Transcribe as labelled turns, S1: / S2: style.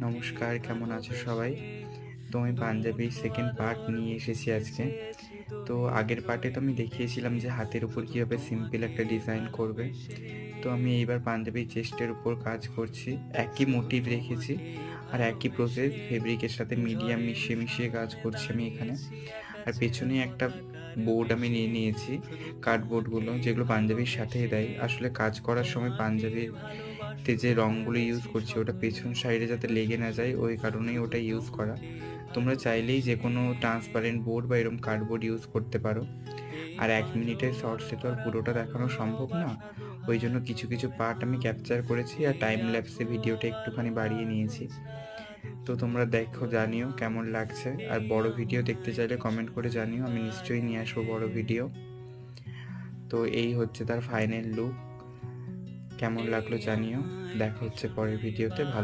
S1: নমস্কার, কেমন আছো সবাই? তো আমি পাঞ্জাবির সেকেন্ড পার্ট নিয়ে এসেছি আজকে। তো আগের পার্টে তো আমি দেখিয়েছিলাম যে হাতের উপর কীভাবে সিম্পল একটা ডিজাইন করবে। তো আমি এইবার পাঞ্জাবির চেস্টের উপর কাজ করছি। একই মোটিভ রেখেছি আর একই প্রসেস ফেব্রিকের সাথে মিডিয়াম মিশিয়ে মিশিয়ে কাজ করছি আমি এখানে। আর পেছনে একটা বোর্ড আমি নিয়ে নিয়েছি, কার্ডবোর্ডগুলো যেগুলো পাঞ্জাবির সাথেই দেয়। আসলে কাজ করার সময় পাঞ্জাবিতে যে রঙগুলো ইউজ করছি ওটা পেছন সাইডে যাতে লেগে না যায়, ওই কারণেই ওটা ইউজ করা। তোমরা চাইলেই যে কোনো ট্রান্সপারেন্ট বোর্ড বা এরকম কার্ডবোর্ড ইউজ করতে পারো। আর 1 মিনিটের শর্টসে তো আর পুরোটা দেখানো সম্ভব না, ওই জন্য কিছু কিছু পার্ট আমি ক্যাপচার করেছি আর টাইম ল্যাপসে ভিডিওটা একটুখানি বাড়িয়ে নিয়েছি। তো তোমরা দেখো, জানিও কেমন লাগছে। আর বড় ভিডিও দেখতে চাইলে কমেন্ট করে জানিও, আমি নিশ্চয়ই নিয়ে আসবো বড় ভিডিও। তো এই হচ্ছে তার ফাইনাল লুক। কেমন লাগলো জানিও। দেখা হচ্ছে পরের ভিডিওতে। ভালো